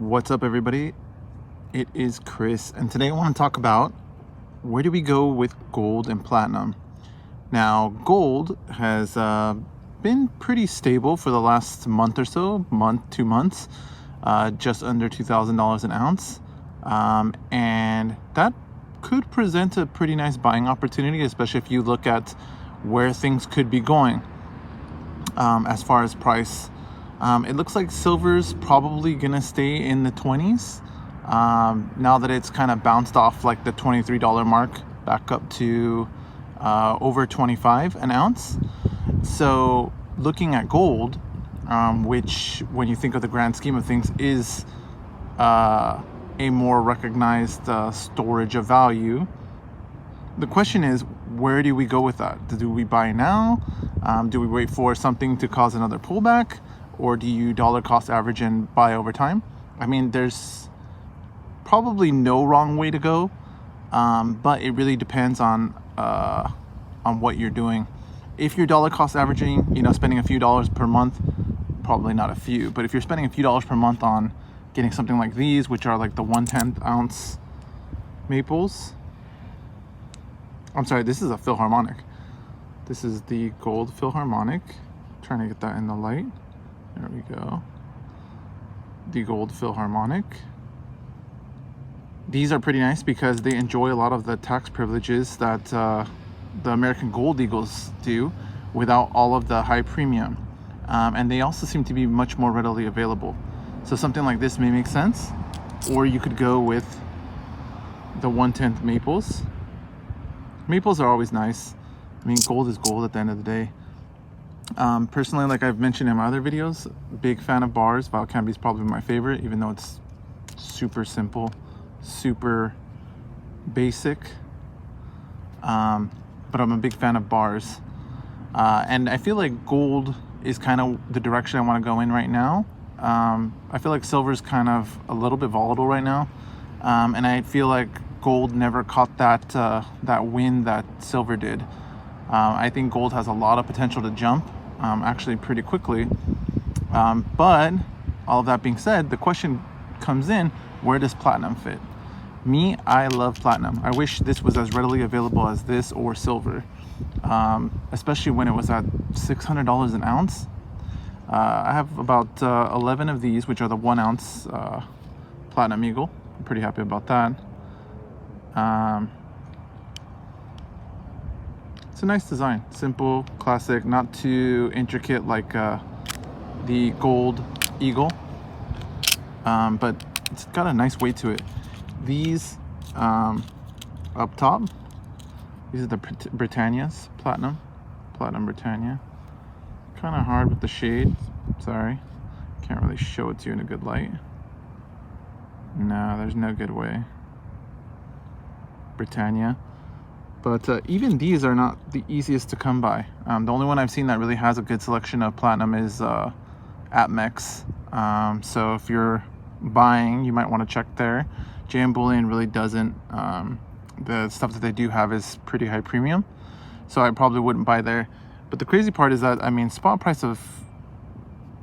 What's up, everybody? It is Chris, and today I want to talk about where do we go with gold and platinum. Now, gold has been pretty stable for the last month or so, 2 months, just under $2,000 an ounce, and that could present a pretty nice buying opportunity, especially if you look at where things could be going as far as price. It looks like silver's probably gonna stay in the 20s now that it's kind of bounced off like the $23 mark back up to over 25 an ounce. So looking at gold, which when you think of the grand scheme of things is a more recognized storage of value, the question is, where do we go with that? Do we buy now? Do we wait for something to cause another pullback? Or do you dollar cost average and buy over time? I mean, there's probably no wrong way to go, but it really depends on what you're doing. If you're dollar cost averaging, spending a few dollars per month, probably not a few, but if you're spending a few dollars per month on getting something like these, which are like the 1/10 ounce maples. I'm sorry, this is a Philharmonic. This is the gold Philharmonic. Trying to get that in the light. There we go. The gold Philharmonic. These are pretty nice because they enjoy a lot of the tax privileges that the American Gold Eagles do without all of the high premium. And they also seem to be much more readily available. So something like this may make sense. Or you could go with the 1/10 maples. Maples are always nice. I mean, gold is gold at the end of the day. Personally, like I've mentioned in my other videos, big fan of bars. Valcambi is probably my favorite, even though it's super simple, super basic. But I'm a big fan of bars. And I feel like gold is kind of the direction I want to go in right now. I feel like silver is kind of a little bit volatile right now. And I feel like gold never caught that wind that silver did. I think gold has a lot of potential to jump, actually pretty quickly. But all of that being said, the question comes in, where does platinum fit? Me, I love platinum. I wish this was as readily available as this or silver, especially when it was at $600 an ounce. I have about 11 of these, which are the 1 ounce Platinum Eagle. I'm pretty happy about that. It's a nice design, simple, classic, not too intricate like the gold Eagle, but it's got a nice weight to it. These up top, these are the Britannias, Platinum Britannia. Kind of hard with the shade, sorry, can't really show it to you in a good light. No, there's no good way. Britannia. But even these are not the easiest to come by. The only one I've seen that really has a good selection of platinum is APMEX. So if you're buying, you might want to check there. JM Bullion really doesn't. The stuff that they do have is pretty high premium, so I probably wouldn't buy there. But the crazy part is that, I mean, spot price of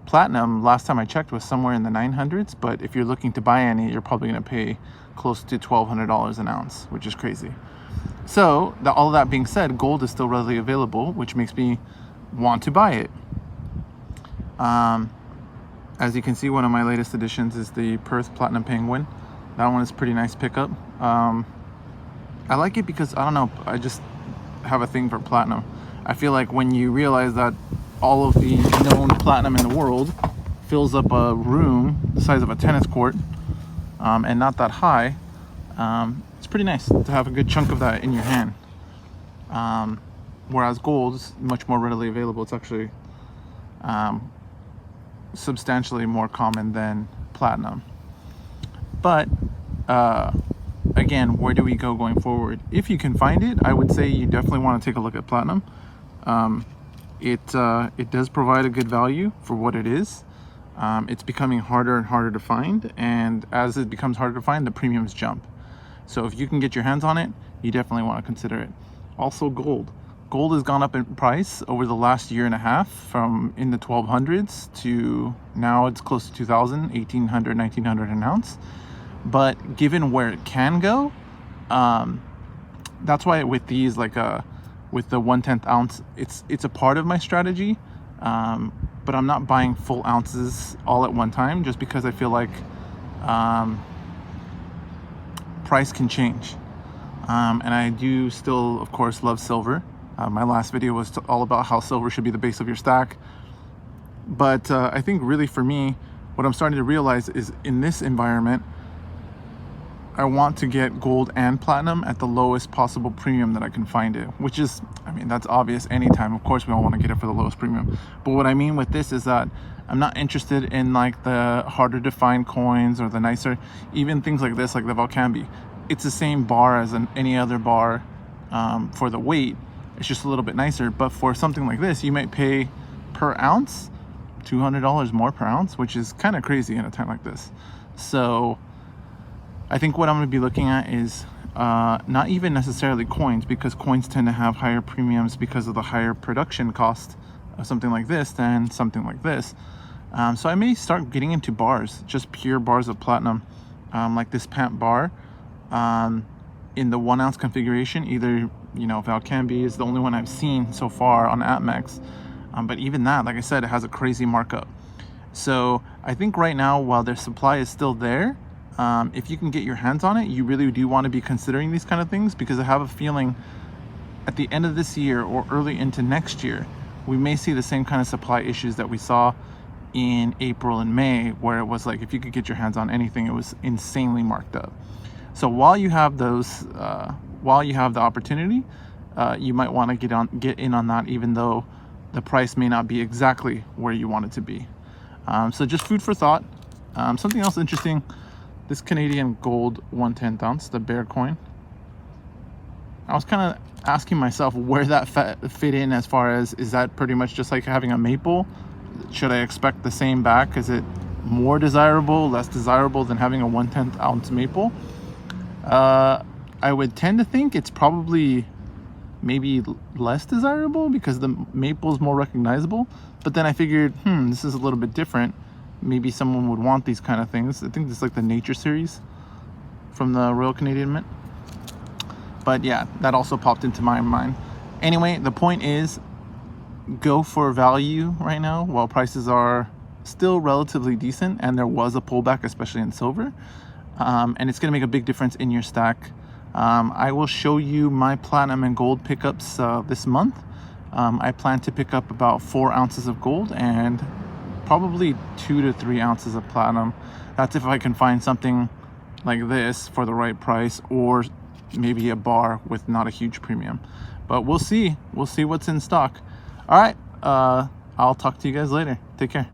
platinum last time I checked was somewhere in the 900s, but if you're looking to buy any, you're probably going to pay close to $1,200 an ounce, which is crazy. So all of that being said, gold is still readily available, which makes me want to buy it. As you can see, one of my latest additions is the Perth Platinum Penguin. That one is a pretty nice pickup. I like it because, I don't know, I just have a thing for platinum. I feel like when you realize that all of the known platinum in the world fills up a room the size of a tennis court, and not that high, it's pretty nice to have a good chunk of that in your hand. Whereas gold is much more readily available. It's actually substantially more common than platinum. But again, where do we go going forward? If you can find it, I would say you definitely want to take a look at platinum. It does provide a good value for what it is. It's becoming harder and harder to find, and as it becomes harder to find, the premiums jump. So if you can get your hands on it, you definitely want to consider it. Also gold. gold has gone up in price over the last year and a half, from in the 1200s to now it's close to 2000, 1800, 1900 an ounce. But given where it can go, that's why with these, like with the 1/10 ounce, it's a part of my strategy, but I'm not buying full ounces all at one time, just because I feel like price can change. And I do still, of course, love silver. My last video was all about how silver should be the base of your stack. But I think really for me, what I'm starting to realize is in this environment, I want to get gold and platinum at the lowest possible premium that I can find it, which is, I mean, that's obvious anytime. Of course, we all want to get it for the lowest premium. But what I mean with this is that I'm not interested in like the harder to find coins or the nicer, even things like this, like the Valcambi. It's the same bar as any other bar for the weight. It's just a little bit nicer. But for something like this, you might pay per ounce $200 more per ounce, which is kind of crazy in a time like this. So I think what I'm going to be looking at is not even necessarily coins, because coins tend to have higher premiums because of the higher production cost of something like this than something like this. So I may start getting into bars, just pure bars of platinum, like this Pant bar in the 1 ounce configuration. Either, you know, Valcambi is the only one I've seen so far on APMEX, but even that, like I said, it has a crazy markup. So I think right now, while their supply is still there, if you can get your hands on it, you really do want to be considering these kind of things, because I have a feeling at the end of this year or early into next year, we may see the same kind of supply issues that we saw in April and May, where it was like if you could get your hands on anything, it was insanely marked up. So while you have those, while you have the opportunity, you might want to get in on that, even though the price may not be exactly where you want it to be. So just food for thought. Something else interesting. This Canadian gold 1/10 ounce, the bear coin. I was kind of asking myself where that fit in, as far as, is that pretty much just like having a maple? Should I expect the same back? Is it more desirable, less desirable than having a 1/10 ounce maple? I would tend to think it's probably maybe less desirable, because the maple is more recognizable. But then I figured, this is a little bit different. Maybe someone would want these kind of things. I think this is like the Nature series from the Royal Canadian Mint. But yeah, that also popped into my mind. Anyway, the point is, go for value right now while prices are still relatively decent, and there was a pullback, especially in silver. And it's going to make a big difference in your stack. I will show you my platinum and gold pickups this month. I plan to pick up about 4 ounces of gold and probably 2 to 3 ounces of platinum. That's if I can find something like this for the right price, or maybe a bar with not a huge premium. But we'll see what's in stock. All right, I'll talk to you guys later. Take care.